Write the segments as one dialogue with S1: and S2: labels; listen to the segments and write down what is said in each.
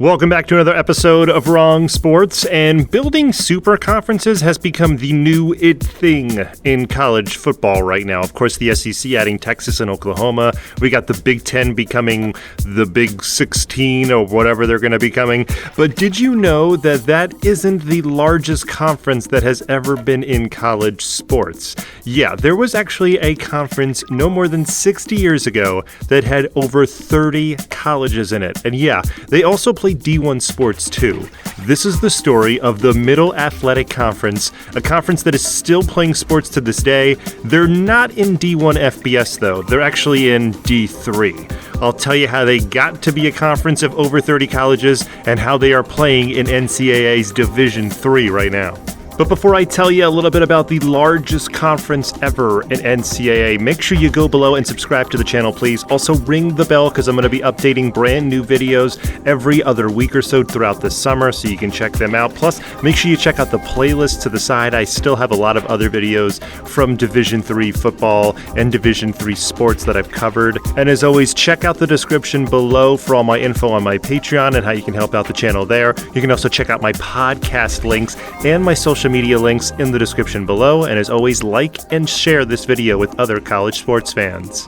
S1: Welcome back to another episode of Wrong Sports, and building super conferences has become the new thing in college football right now. Of course, the SEC adding Texas and Oklahoma. We got the Big Ten becoming the Big 16 or whatever they're going to be becoming. But did you know that that isn't the largest conference that has ever been in college sports? Yeah, there was actually a conference no more than 60 years ago that had over 30 colleges in it. And yeah, they also play D1 sports too. This is the story of the Middle Athletic Conference, a conference that is still playing sports to this day. They're not in D1 FBS though, they're actually in D3. I'll tell you how they got to be a conference of over 30 colleges and how they are playing in NCAA's Division III right now. But before I tell you a little bit about the largest conference ever in NCAA, make sure you go below and subscribe to the channel, please. Also, ring the bell because I'm going to be updating brand new videos every other week or so throughout the summer, so you can check them out. Plus, make sure you check out the playlist to the side. I still have a lot of other videos from Division III football and Division III sports that I've covered. And as always, check out the description below for all my info on my Patreon and how you can help out the channel there. You can also check out my podcast links and my social media links in the description below, and as always, like and share this video with other college sports fans.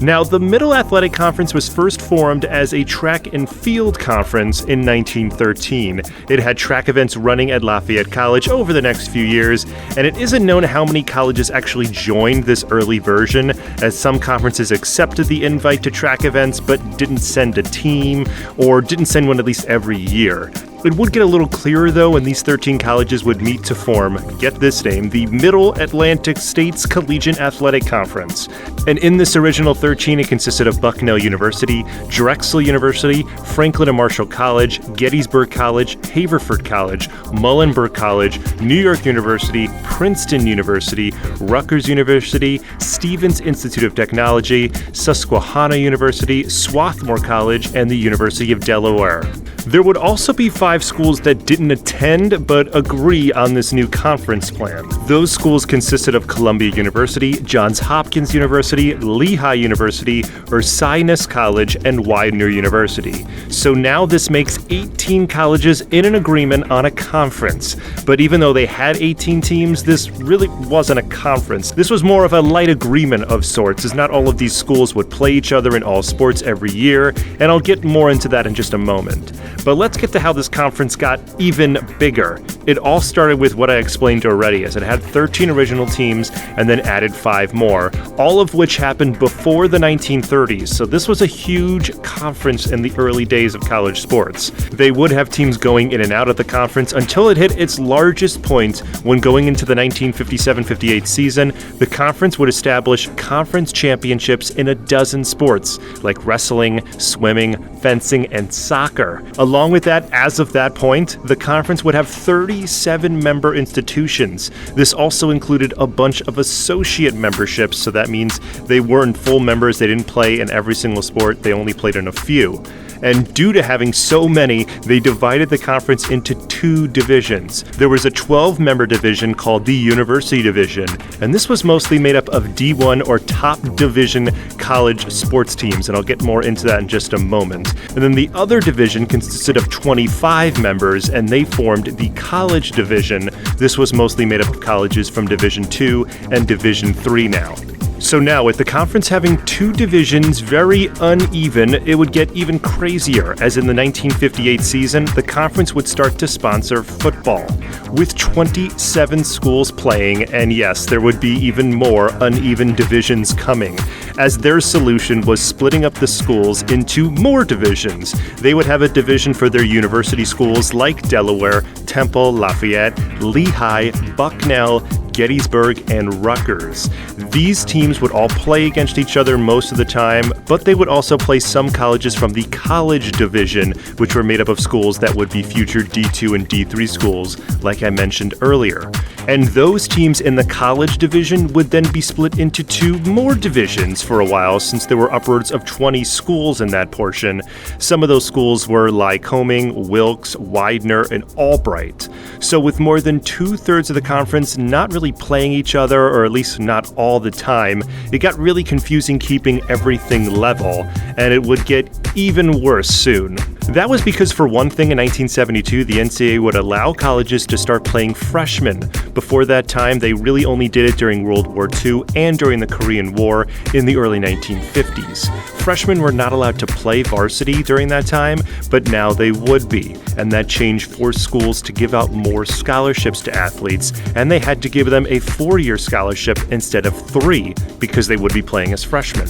S1: Now, the Middle Athletic Conference was first formed as a track and field conference in 1913. It had track events running at Lafayette College over the next few years, and it isn't known how many colleges actually joined this early version, as some conferences accepted the invite to track events but didn't send a team, or didn't send one at least every year. It would get a little clearer, though, when these 13 colleges would meet to form, get this name, the Middle Atlantic States Collegiate Athletic Conference. And in this original 13, it consisted of Bucknell University, Drexel University, Franklin and Marshall College, Gettysburg College, Haverford College, Muhlenberg College, New York University, Princeton University, Rutgers University, Stevens Institute of Technology, Susquehanna University, Swarthmore College, and the University of Delaware. There would also be 5 schools that didn't attend but agree on this new conference plan. Those schools consisted of Columbia University, Johns Hopkins University, Lehigh University, Ursinus College, and Widener University. So now this makes 18 colleges in an agreement on a conference. But even though they had 18 teams, this really wasn't a conference. This was more of a light agreement of sorts, as not all of these schools would play each other in all sports every year, and I'll get more into that in just a moment. But let's get to how this conference got even bigger. It all started with what I explained already, as it had 13 original teams and then added 5 more, all of which happened before the 1930s, so this was a huge conference in the early days of college sports. They would have teams going in and out of the conference until it hit its largest point when going into the 1957-58 season, the conference would establish conference championships in a dozen sports, like wrestling, swimming, fencing, and soccer. Along with that, as of that point, the conference would have 37 member institutions. This also included a bunch of associate memberships, so that means they weren't full members, they didn't play in every single sport, they only played in a few. And due to having so many, they divided the conference into 2 divisions. There was a 12-member division called the University Division, and this was mostly made up of D1 or top division college sports teams, and I'll get more into that in just a moment. And then the other division consisted of 25 members, and they formed the College Division. This was mostly made up of colleges from Division II and Division III now. So now, with the conference having 2 divisions very uneven, it would get even crazier, as in the 1958 season, the conference would start to sponsor football, with 27 schools playing, and yes, there would be even more uneven divisions coming, as their solution was splitting up the schools into more divisions. They would have a division for their university schools like Delaware, Temple, Lafayette, Lehigh, Bucknell, Gettysburg, and Rutgers. These teams would all play against each other most of the time, but they would also play some colleges from the College Division, which were made up of schools that would be future D2 and D3 schools, like I mentioned earlier. And those teams in the College Division would then be split into 2 more divisions for a while, since there were upwards of 20 schools in that portion. Some of those schools were Lycoming, Wilkes, Widener, and Albright. So with more than 2/3 of the conference not really playing each other, or at least not all the time, it got really confusing keeping everything level, and it would get even worse soon. That was because, for one thing, in 1972, the NCAA would allow colleges to start playing freshmen. Before that time, they really only did it during World War II and during the Korean War in the early 1950s. Freshmen were not allowed to play varsity during that time, but now they would be. And that changed forced schools to give out more scholarships to athletes, and they had to give them a 4-year scholarship instead of 3 because they would be playing as freshmen.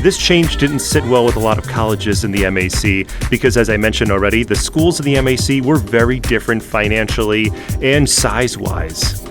S1: This change didn't sit well with a lot of colleges in the MAC because, as I mentioned already, the schools in the MAC were very different financially and size-wise.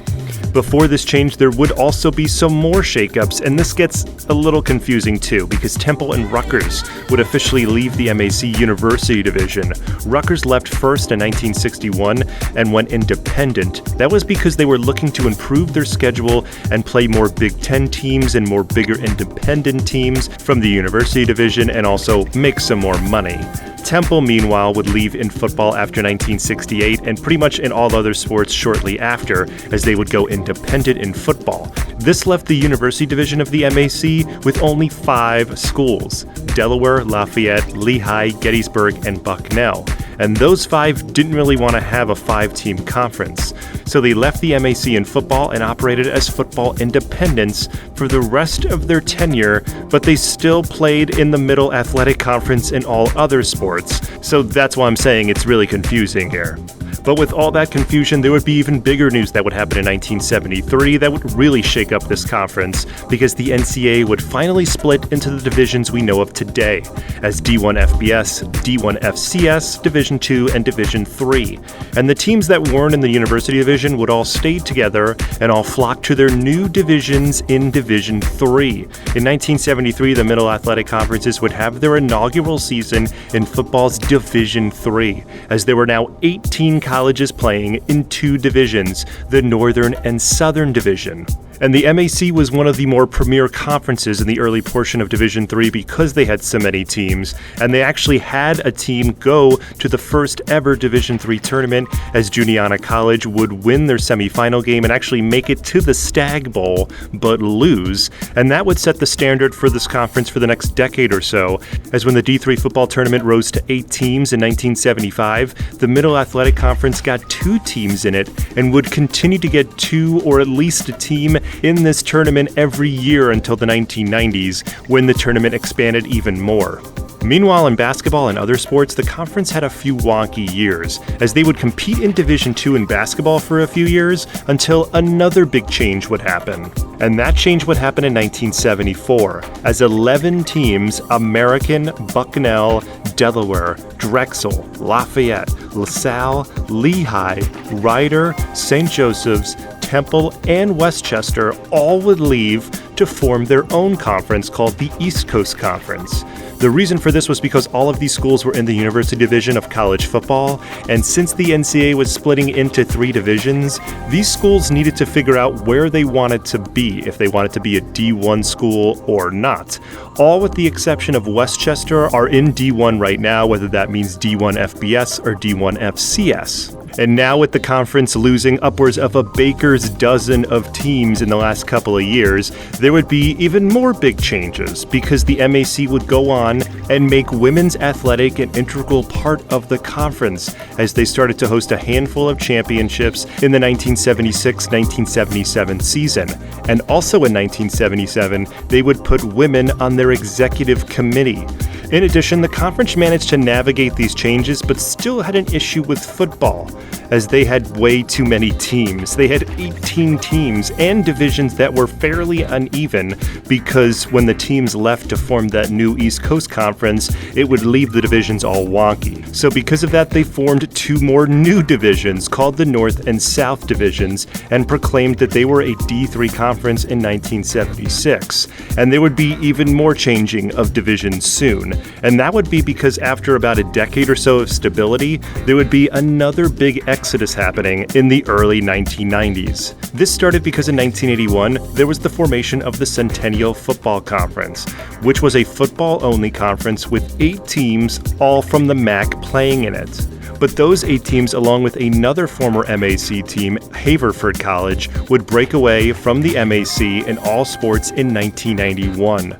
S1: Before this change, there would also be some more shakeups, and this gets a little confusing too, because Temple and Rutgers would officially leave the MAC University Division. Rutgers left first in 1961 and went independent. That was because they were looking to improve their schedule and play more Big Ten teams and more bigger independent teams from the University Division, and also make some more money. Temple, meanwhile, would leave in football after 1968 and pretty much in all other sports shortly after, as they would go independent in football. This left the University Division of the MAC with only 5 schools: Delaware, Lafayette, Lehigh, Gettysburg, and Bucknell. And those 5 didn't really want to have a 5-team conference. So they left the MAC in football and operated as football independents for the rest of their tenure, but they still played in the Middle Athletic Conference in all other sports. So that's why I'm saying it's really confusing here. But with all that confusion, there would be even bigger news that would happen in 1973 that would really shake up this conference, because the NCAA would finally split into the divisions we know of today, as D1 FBS, D1 FCS, Division II, and Division III. And the teams that weren't in the University Division would all stay together and all flock to their new divisions in Division III. In 1973, the Middle Athletic Conferences would have their inaugural season in football's Division III, as there were now 18 colleges playing in 2 divisions, the Northern and Southern Division. And the MAC was one of the more premier conferences in the early portion of Division III because they had so many teams, and they actually had a team go to the first ever Division III tournament, as Juniata College would win their semifinal game and actually make it to the Stag Bowl, but lose. And that would set the standard for this conference for the next decade or so, as when the D3 football tournament rose to 8 teams in 1975, the Middle Athletic Conference got 2 teams in it and would continue to get 2 or at least a team in this tournament every year until the 1990s, when the tournament expanded even more. Meanwhile, in basketball and other sports, the conference had a few wonky years, as they would compete in Division II in basketball for a few years until another big change would happen. And that change would happen in 1974, as 11 teams, American, Bucknell, Delaware, Drexel, Lafayette, LaSalle, Lehigh, Rider, St. Joseph's, Temple, and Westchester all would leave to form their own conference called the East Coast Conference. The reason for this was because all of these schools were in the University Division of college football, and since the NCAA was splitting into 3 divisions, these schools needed to figure out where they wanted to be, if they wanted to be a D1 school or not. All with the exception of Westchester are in D1 right now, whether that means D1 FBS or D1 FCS. And now with the conference losing upwards of a baker's dozen of teams in the last couple of years, there would be even more big changes, because the MAC would go on and make women's athletic an integral part of the conference, as they started to host a handful of championships in the 1976-1977 season. And also in 1977, they would put women on their executive committee. In addition, the conference managed to navigate these changes, but still had an issue with football, as they had way too many teams. They had 18 teams and divisions that were fairly uneven, because when the teams left to form that new East Coast Conference, it would leave the divisions all wonky. So because of that, they formed 2 more new divisions called the North and South Divisions, and proclaimed that they were a D3 conference in 1976. And there would be even more changing of divisions soon. And that would be because after about a decade or so of stability, there would be another big exodus happening in the early 1990s. This started because in 1981, there was the formation of the Centennial Football Conference, which was a football-only conference with 8 teams, all from the MAC, playing in it. But those 8 teams, along with another former MAC team, Haverford College, would break away from the MAC in all sports in 1991.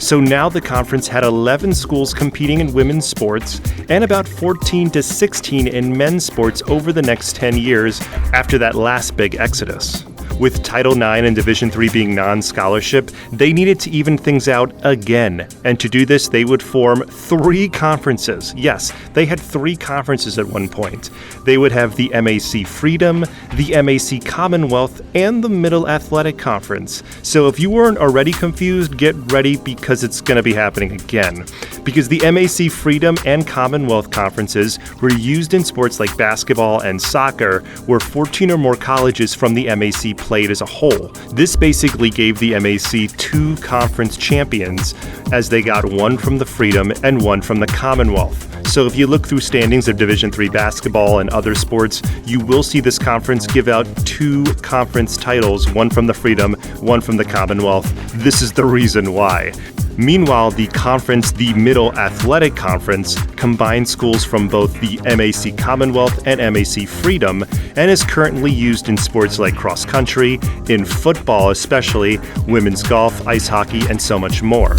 S1: So now the conference had 11 schools competing in women's sports and about 14 to 16 in men's sports over the next 10 years after that last big exodus. With Title IX and Division III being non-scholarship, they needed to even things out again. And to do this, they would form 3 conferences. Yes, they had 3 conferences at one point. They would have the MAC Freedom, the MAC Commonwealth, and the Middle Athletic Conference. So if you weren't already confused, get ready because it's going to be happening again. Because the MAC Freedom and Commonwealth conferences were used in sports like basketball and soccer, where 14 or more colleges from the MAC played as a whole. This basically gave the MAC 2 conference champions, as they got one from the Freedom and one from the Commonwealth. So if you look through standings of Division III basketball and other sports, you will see this conference give out 2 conference titles, one from the Freedom, one from the Commonwealth. This is the reason why. Meanwhile, the Middle Athletic Conference combines schools from both the MAC Commonwealth and MAC Freedom and is currently used in sports like cross country, in football especially, women's golf, ice hockey, and so much more.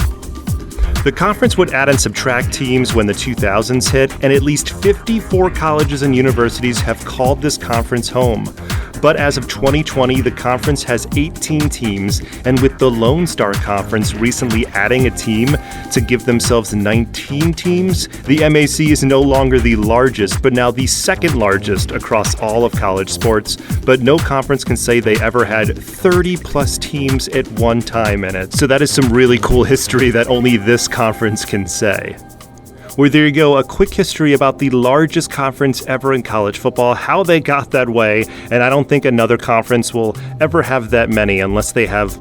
S1: The conference would add and subtract teams when the 2000s hit, and at least 54 colleges and universities have called this conference home. But as of 2020, the conference has 18 teams, and with the Lone Star Conference recently adding a team to give themselves 19 teams, the MAC is no longer the largest, but now the second largest across all of college sports. But no conference can say they ever had 30-plus teams at one time in it. So that is some really cool history that only this conference can say. Well, there you go, a quick history about the largest conference ever in college football, how they got that way, and I don't think another conference will ever have that many unless they have,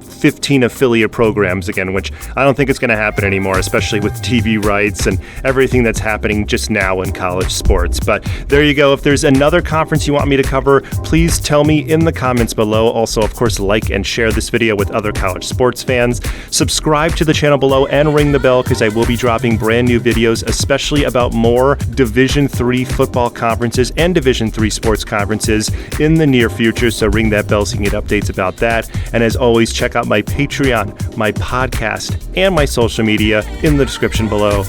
S1: 15 affiliate programs again, which I don't think it's going to happen anymore, especially with TV rights and everything that's happening just now in college sports. But there you go. If there's another conference you want me to cover, please tell me in the comments below. Also, of course, like and share this video with other college sports fans. Subscribe to the channel below and ring the bell because I will be dropping brand new videos, especially about more Division III football conferences and Division III sports conferences in the near future. So ring that bell so you can get updates about that. And as always, check out my Patreon, my podcast, and my social media in the description below.